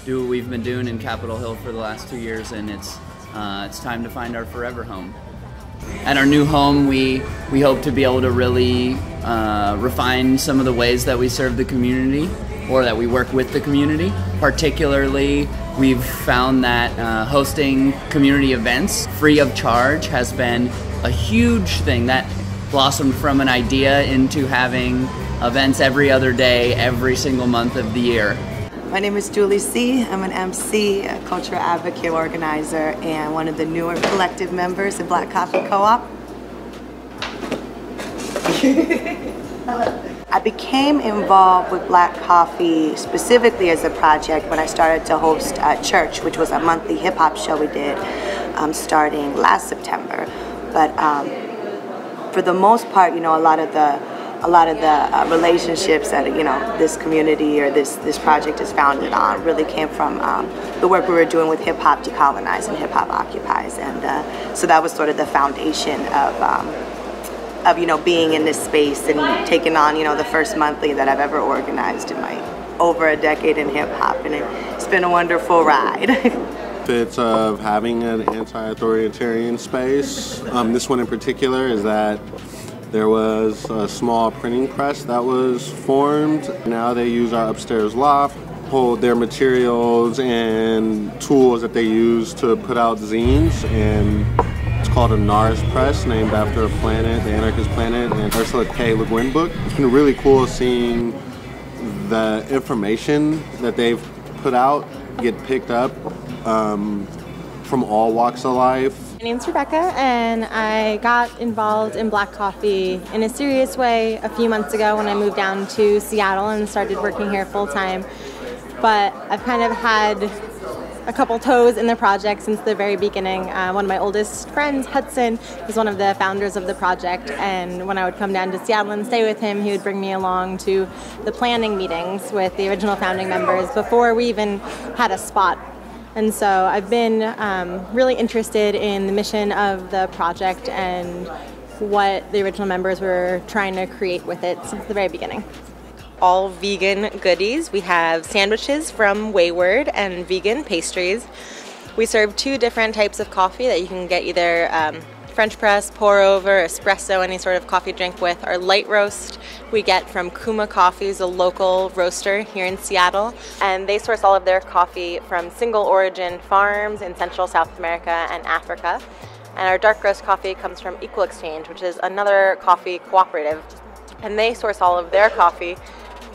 do what we've been doing in Capitol Hill for the last 2 years, and it's time to find our forever home. At our new home, we hope to be able to really refine some of the ways that we serve the community, or that we work with the community. Particularly, we've found that hosting community events free of charge has been a huge thing that blossomed from an idea into having events every other day, every single month of the year. My name is Julie C. I'm an MC, a cultural advocate organizer, and one of the newer collective members of Black Coffee Co-op. I became involved with Black Coffee specifically as a project when I started to host Church, which was a monthly hip-hop show we did starting last September. But for the most part, you know, a lot of the relationships that, you know, this community or this project is founded on really came from the work we were doing with Hip Hop Decolonize and Hip Hop Occupies, and so that was sort of the foundation of you know, being in this space and taking on, you know, the first monthly that I've ever organized in my over a decade in hip hop, and it's been a wonderful ride. Benefits of having an anti-authoritarian space, this one in particular, is that there was a small printing press that was formed. Now they use our upstairs loft, hold their materials and tools that they use to put out zines, and it's called a NARS press, named after a planet, the anarchist planet, and Ursula K. Le Guin book. It's been really cool seeing the information that they've put out get picked up from all walks of life. My name's Rebecca, and I got involved in Black Coffee in a serious way a few months ago when I moved down to Seattle and started working here full time. But I've kind of had a couple toes in the project since the very beginning. One of my oldest friends, Hudson, is one of the founders of the project, and when I would come down to Seattle and stay with him, he would bring me along to the planning meetings with the original founding members before we even had a spot. And so I've been really interested in the mission of the project and what the original members were trying to create with it since the very beginning. All vegan goodies. We have sandwiches from Wayward and vegan pastries. We serve 2 different types of coffee that you can get either French press, pour over, espresso, any sort of coffee drink with. Our light roast we get from Kuma Coffees, a local roaster here in Seattle, and they source all of their coffee from single origin farms in Central South America and Africa. And our dark roast coffee comes from Equal Exchange, which is another coffee cooperative, and they source all of their coffee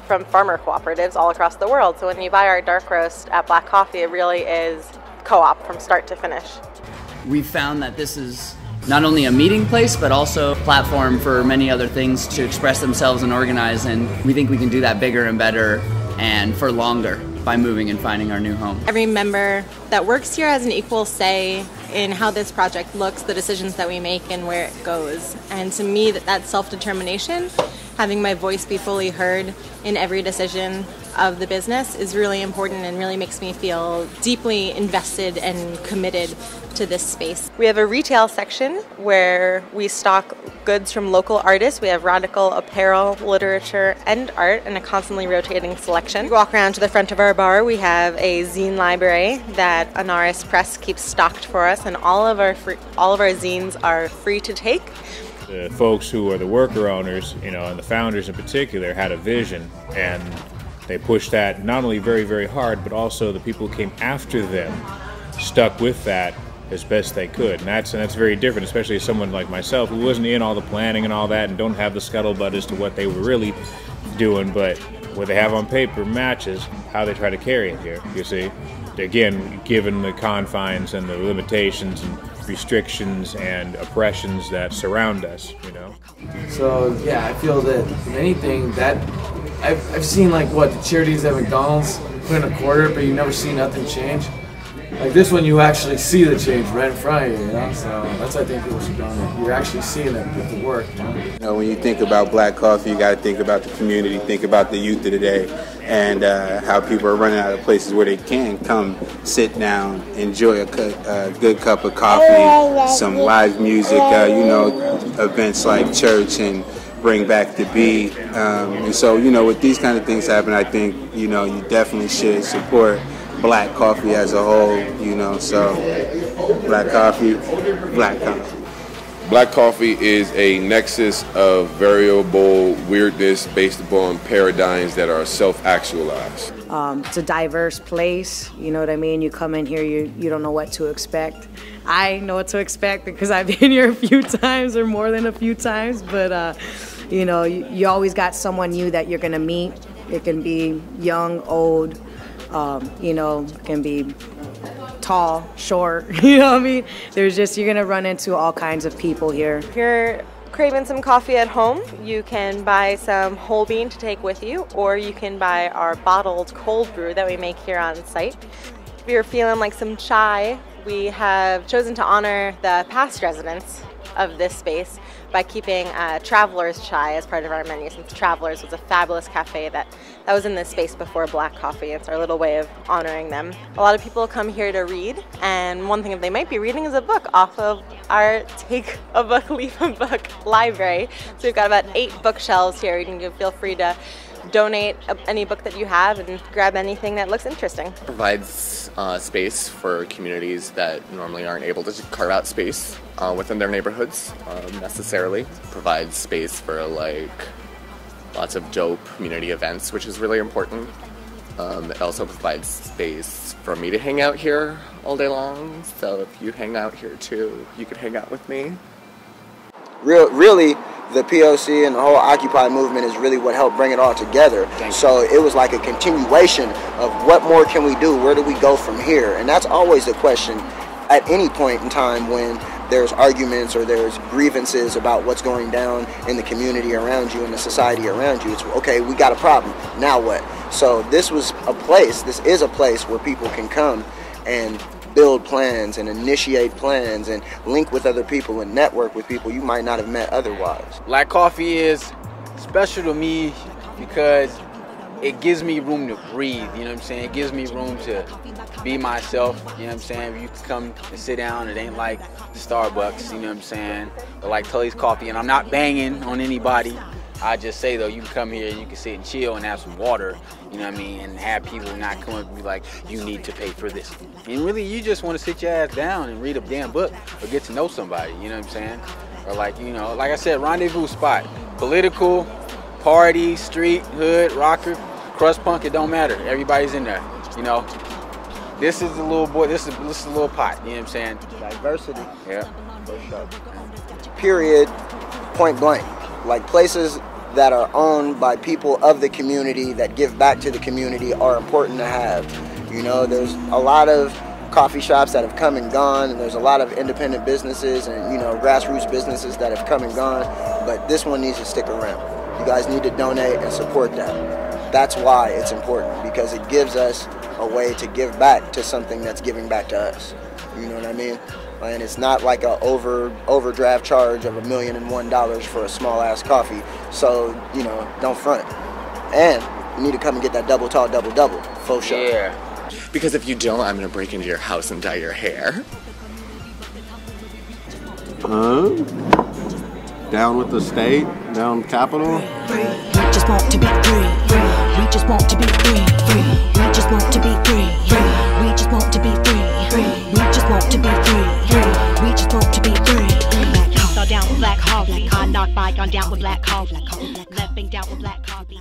from farmer cooperatives all across the world. So when you buy our dark roast at Black Coffee, it really is co-op from start to finish. We've found that this is not only a meeting place, but also a platform for many other things to express themselves and organize, and we think we can do that bigger and better and for longer by moving and finding our new home. Every member that works here has an equal say in how this project looks, the decisions that we make, and where it goes. And to me, that self-determination, having my voice be fully heard in every decision of the business, is really important and really makes me feel deeply invested and committed to this space. We have a retail section where we stock goods from local artists. We have radical apparel, literature, and art, and a constantly rotating selection. We walk around to the front of our bar. We have a zine library that Anaris Press keeps stocked for us, and all of our zines are free to take. The folks who are the worker owners, you know, and the founders in particular, had a vision, and they pushed that not only very, very hard, but also the people who came after them stuck with that as best they could. And that's very different, especially as someone like myself who wasn't in all the planning and all that and don't have the scuttlebutt as to what they were really doing, but what they have on paper matches how they try to carry it here, you see. Again, given the confines and the limitations and restrictions and oppressions that surround us, you know. So yeah, I feel that if anything, that I've seen like what the charities at McDonald's put in a quarter, but you never see nothing change. Like this one, you actually see the change right in front of you, you know. So that's why I think people should go in. You're actually seeing it with the work, you know. You know, when you think about Black Coffee, you got to think about the community, think about the youth of the day, and how people are running out of places where they can come, sit down, enjoy a good cup of coffee, some live music, you know, events like church and Bring Back the Beat. And so, you know, with these kind of things happen, I think, you know, you definitely should support black coffee as a whole, you know, so black coffee, black coffee. Black coffee is a nexus of variable weirdness based upon paradigms that are self-actualized. It's a diverse place, you know what I mean? You come in here, you don't know what to expect. I know what to expect because I've been here a few times or more than a few times, but you know, you always got someone new that you're gonna meet. It can be young, old, you know, it can be tall, short, you know what I mean? There's just, you're gonna run into all kinds of people here. If you're craving some coffee at home, you can buy some whole bean to take with you, or you can buy our bottled cold brew that we make here on site. If you're feeling like some chai, we have chosen to honor the past residents of this space by keeping Traveler's Chai as part of our menu, since Traveler's was a fabulous cafe that was in this space before black coffee. It's our little way of honoring them. A lot of people come here to read, and one thing that they might be reading is a book off of our Take a Book, Leave a Book library. So we've got about 8 bookshelves here. You can feel free to donate any book that you have and grab anything that looks interesting. Provides space for communities that normally aren't able to carve out space within their neighborhoods necessarily. Provides space for like lots of dope community events, which is really important. It also provides space for me to hang out here all day long. So if you hang out here too, you could hang out with me. Really, the POC and the whole Occupy movement is really what helped bring it all together. So it was like a continuation of what more can we do? Where do we go from here? And that's always the question at any point in time when there's arguments or there's grievances about what's going down in the community around you and the society around you. It's okay, we got a problem, now what? So this is a place where people can come and build plans and initiate plans and link with other people and network with people you might not have met otherwise. Black coffee is special to me because it gives me room to breathe, you know what I'm saying? It gives me room to be myself, you know what I'm saying? You can come and sit down, it ain't like Starbucks, you know what I'm saying? Or like Tully's Coffee, and I'm not banging on anybody. I just say though, you can come here and you can sit and chill and have some water, you know what I mean, and have people not come up and be like, you need to pay for this. And really, you just want to sit your ass down and read a damn book or get to know somebody, you know what I'm saying? Or like, you know, like I said, rendezvous spot. Political, party, street, hood, rocker, crust punk, it don't matter. Everybody's in there, you know. This is the little boy, this is a little pot, you know what I'm saying? Diversity. Yeah. For sure. Period, point blank. Like places that are owned by people of the community that give back to the community are important to have. You know, there's a lot of coffee shops that have come and gone, and there's a lot of independent businesses and, you know, grassroots businesses that have come and gone, but this one needs to stick around. You guys need to donate and support that. That's why it's important, because it gives us a way to give back to something that's giving back to us. You know what I mean? And it's not like a overdraft charge of $1,001,001 for a small ass coffee. So, you know, don't front. And you need to come and get that double tall, double double. Faux show. Yeah. Because if you don't, I'm gonna break into your house and dye your hair. Down with the state, down capital. We just want to be free. We just want to be free. We just want to be free. We just want to be free. We just want to be free. We just want to be free. Black down with black coffee. Knock by, gone down with black coffee. Left down with black coffee.